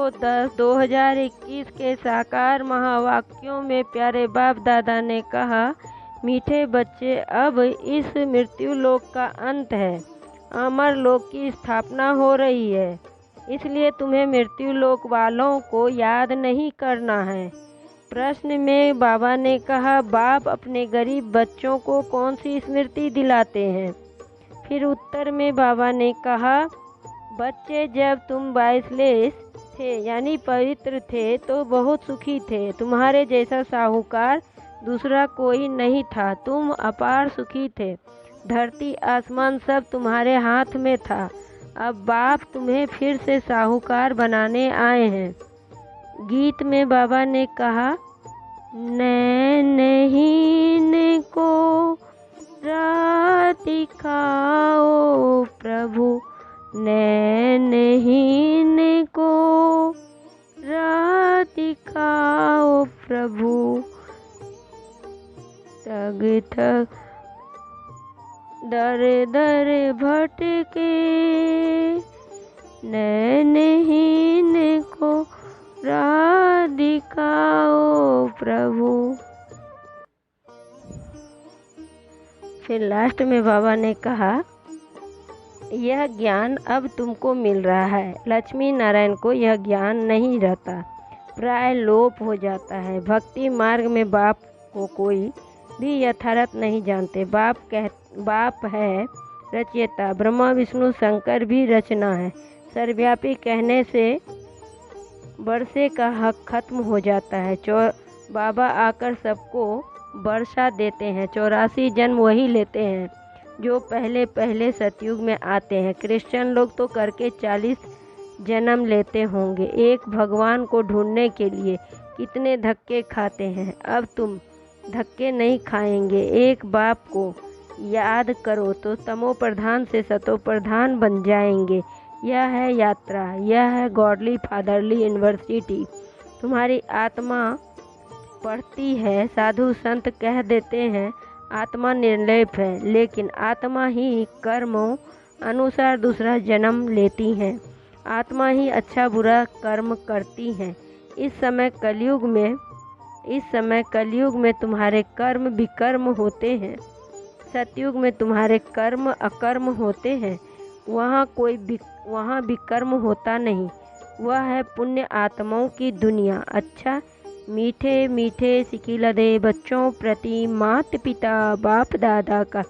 2021 के साकार महावाक्यों में प्यारे बाप दादा ने कहा, मीठे बच्चे, अब इस मृत्यु लोक का अंत है, अमर लोक की स्थापना हो रही है, इसलिए तुम्हें मृत्यु लोक वालों को याद नहीं करना है। प्रश्न में बाबा ने कहा, बाप अपने गरीब बच्चों को कौन सी स्मृति दिलाते हैं? फिर उत्तर में बाबा ने कहा, बच्चे, जब तुम बाइसलेस थे यानी पवित्र थे तो बहुत सुखी थे। तुम्हारे जैसा साहूकार दूसरा कोई नहीं था। तुम अपार सुखी थे। धरती आसमान सब तुम्हारे हाथ में था। अब बाप तुम्हें फिर से साहूकार बनाने आए हैं। गीत में बाबा ने कहा, नैनहीन को राह दिखाओ प्रभु, नैनहीन को राह दिखाओ प्रभु, थक थक दर दर भटके, नैनहीन को राह दिखाओ प्रभु। फिर लास्ट में बाबा ने कहा, यह ज्ञान अब तुमको मिल रहा है। लक्ष्मी नारायण को यह ज्ञान नहीं रहता, प्राय लोप हो जाता है। भक्ति मार्ग में बाप को कोई भी यथार्थ नहीं जानते। बाप है रचयिता, ब्रह्मा विष्णु शंकर भी रचना है। सर्वव्यापी कहने से वर्षे का हक खत्म हो जाता है। बाबा आकर सबको वर्षा देते हैं। 84 जन्म वही लेते हैं जो पहले पहले सतयुग में आते हैं। क्रिश्चियन लोग तो करके 40 जन्म लेते होंगे। एक भगवान को ढूंढने के लिए कितने धक्के खाते हैं। अब तुम धक्के नहीं खाएंगे। एक बाप को याद करो तो तमो प्रधान से सतो प्रधान बन जाएंगे। यह है यात्रा, यह है गॉडली फादरली यूनिवर्सिटी। तुम्हारी आत्मा पढ़ती है। साधु संत कह देते हैं आत्मा निर्लेप है, लेकिन आत्मा ही कर्मों अनुसार दूसरा जन्म लेती है। आत्मा ही अच्छा बुरा कर्म करती है। इस समय कलयुग में तुम्हारे कर्म विकर्म होते हैं। सतयुग में तुम्हारे कर्म अकर्म होते हैं। वहाँ विकर्म होता नहीं। वह है पुण्य आत्माओं की दुनिया। अच्छा, मीठे मीठे सिकिलदे बच्चों प्रति माता पिता बाप दादा का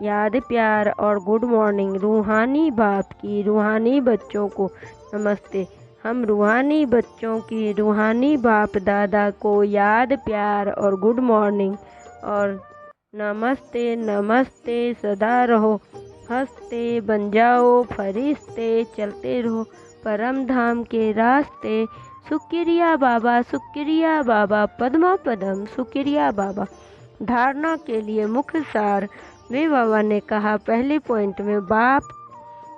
याद प्यार और गुड मॉर्निंग। रूहानी बाप की रूहानी बच्चों को नमस्ते। हम रूहानी बच्चों की रूहानी बाप दादा को याद प्यार और गुड मॉर्निंग और नमस्ते नमस्ते। सदा रहो हंसते, बन जाओ फरिश्ते, चलते रहो परम धाम के रास्ते। शुक्रिया बाबा पद्मा पदम शुक्रिया बाबा। धारणा के लिए मुख्य सार में बाबा ने कहा, पहले पॉइंट में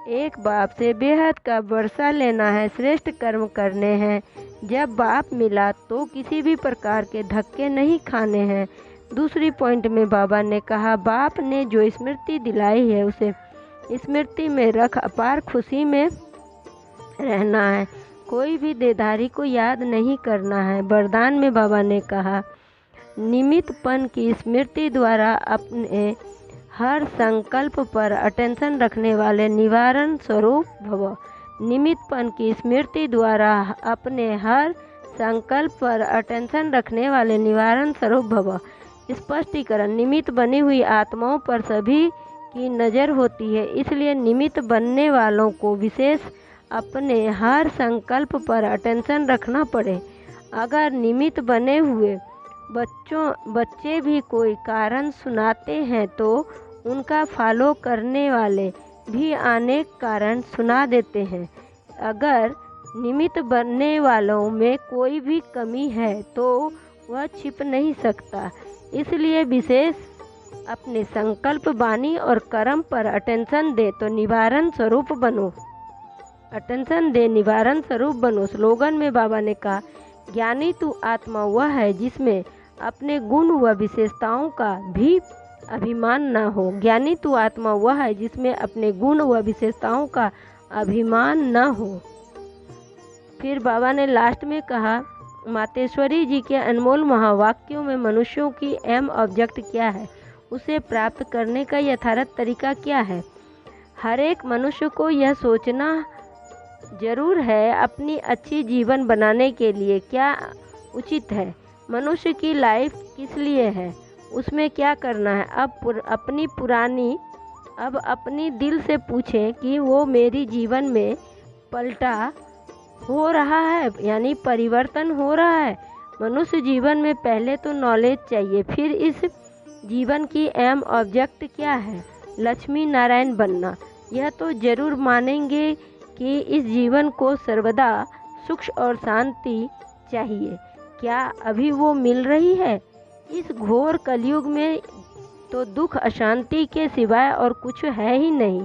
एक बाप से बेहद का वर्षा लेना है, श्रेष्ठ कर्म करने हैं। जब बाप मिला तो किसी भी प्रकार के धक्के नहीं खाने हैं। दूसरी पॉइंट में बाबा ने कहा, बाप ने जो स्मृति दिलाई है उसे स्मृति में रख अपार खुशी में रहना है। कोई भी देधारी को याद नहीं करना है। वरदान में बाबा ने कहा, निमित्तपन की स्मृति द्वारा अपने हर संकल्प पर अटेंशन रखने वाले निवारण स्वरूप भव। निमित्तपन की स्मृति द्वारा अपने हर संकल्प पर अटेंशन रखने वाले निवारण स्वरूप भव। स्पष्टीकरण, निमित्त बनी हुई आत्माओं पर सभी की नज़र होती है, इसलिए निमित्त बनने वालों को विशेष अपने हर संकल्प पर अटेंशन रखना पड़े। अगर निमित्त बने हुए बच्चे भी कोई कारण सुनाते हैं तो उनका फॉलो करने वाले भी अनेक कारण सुना देते हैं। अगर निमित्त बनने वालों में कोई भी कमी है तो वह छिप नहीं सकता। इसलिए विशेष अपने संकल्प, वाणी और कर्म पर अटेंशन दे तो निवारण स्वरूप बनो। निवारण स्वरूप बनो। स्लोगन में बाबा ने कहा, ज्ञानी तू आत्मा वह है जिसमें अपने गुण व विशेषताओं का भी अभिमान न हो। ज्ञानी तू आत्मा वह है जिसमें अपने गुण व विशेषताओं का अभिमान न हो। फिर बाबा ने लास्ट में कहा, मातेश्वरी जी के अनमोल महावाक्यों में मनुष्यों की एम ऑब्जेक्ट क्या है, उसे प्राप्त करने का यथार्थ तरीका क्या है। हर एक मनुष्य को यह सोचना जरूर है अपनी अच्छी जीवन बनाने के लिए क्या उचित है, मनुष्य की लाइफ किस लिए है, उसमें क्या करना है। अब अपनी दिल से पूछें कि वो मेरी जीवन में पलटा हो रहा है, यानी परिवर्तन हो रहा है। मनुष्य जीवन में पहले तो नॉलेज चाहिए, फिर इस जीवन की एम ऑब्जेक्ट क्या है, लक्ष्मी नारायण बनना। यह तो जरूर मानेंगे कि इस जीवन को सर्वदा सुख और शांति चाहिए। क्या अभी वो मिल रही है? इस घोर कलयुग में तो दुख अशांति के सिवाय और कुछ है ही नहीं।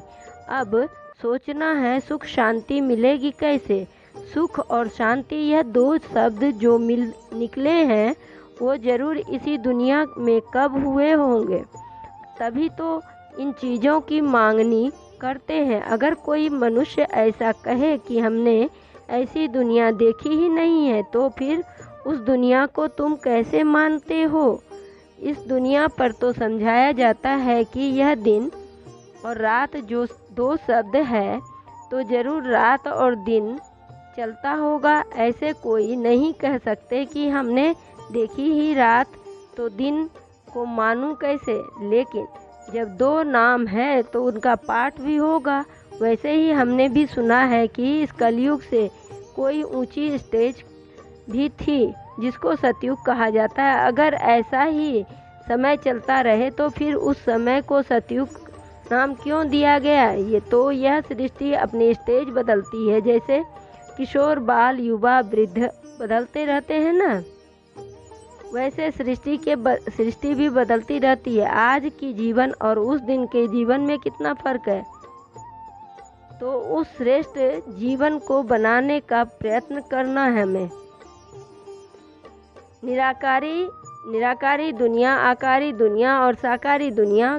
अब सोचना है सुख शांति मिलेगी कैसे। सुख और शांति यह दो शब्द जो निकले हैं वो जरूर इसी दुनिया में कब हुए होंगे, तभी तो इन चीज़ों की मांगनी करते हैं। अगर कोई मनुष्य ऐसा कहे कि हमने ऐसी दुनिया देखी ही नहीं है, तो फिर उस दुनिया को तुम कैसे मानते हो। इस दुनिया पर तो समझाया जाता है कि यह दिन और रात जो दो शब्द है, तो जरूर रात और दिन चलता होगा। ऐसे कोई नहीं कह सकते कि हमने देखी ही रात, तो दिन को मानूं कैसे। लेकिन जब दो नाम है तो उनका पाठ भी होगा। वैसे ही हमने भी सुना है कि इस कलयुग से कोई ऊंची स्टेज भी थी जिसको सतयुग कहा जाता है। अगर ऐसा ही समय चलता रहे तो फिर उस समय को सतयुग नाम क्यों दिया गया। यह सृष्टि अपनी स्टेज बदलती है, जैसे किशोर बाल युवा वृद्ध बदलते रहते हैं ना, वैसे सृष्टि भी बदलती रहती है। आज की जीवन और उस दिन के जीवन में कितना फर्क है। तो उस श्रेष्ठ जीवन को बनाने का प्रयत्न करना है हमें। निराकारी दुनिया, आकारी दुनिया और साकारी दुनिया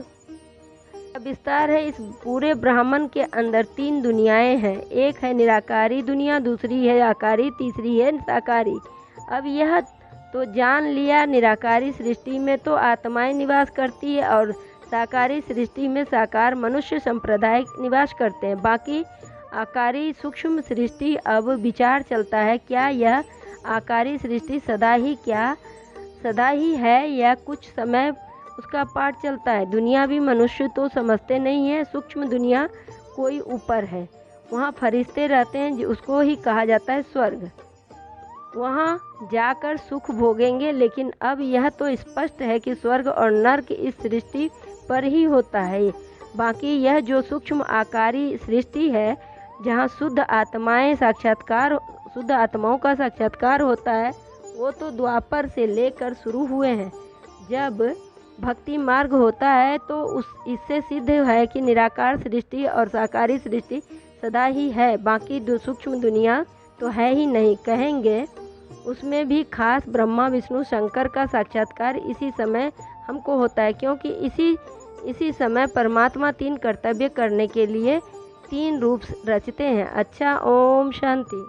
का विस्तार है। इस पूरे ब्रह्मांड के अंदर तीन दुनियाएं हैं। एक है निराकारी दुनिया, दूसरी है आकारी, तीसरी है साकारी। अब यह तो जान लिया, निराकारी सृष्टि में तो आत्माएं निवास करती है और साकारी सृष्टि में साकार मनुष्य संप्रदाय निवास करते हैं। बाकी आकारी सूक्ष्म सृष्टि, अब विचार चलता है क्या यह आकारी सृष्टि सदा ही है या कुछ समय उसका पाठ चलता है। दुनिया भी मनुष्य तो समझते नहीं है। सूक्ष्म दुनिया कोई ऊपर है, वहाँ फरिश्ते रहते हैं, उसको ही कहा जाता है स्वर्ग। वहाँ जाकर सुख भोगेंगे। लेकिन अब यह तो स्पष्ट है कि स्वर्ग और नर्क इस सृष्टि पर ही होता है। बाकी यह जो सूक्ष्म आकारी सृष्टि है, जहाँ शुद्ध आत्माओं का साक्षात्कार होता है, वो तो द्वापर से लेकर शुरू हुए हैं। जब भक्ति मार्ग होता है तो इससे सिद्ध है कि निराकार सृष्टि और साकारी सृष्टि सदा ही है। बाकी सूक्ष्म दुनिया तो है ही नहीं कहेंगे। उसमें भी खास ब्रह्मा विष्णु शंकर का साक्षात्कार इसी समय हमको होता है, क्योंकि इसी समय परमात्मा तीन कर्तव्य करने के लिए तीन रूप रचते हैं। अच्छा, ओम शांति।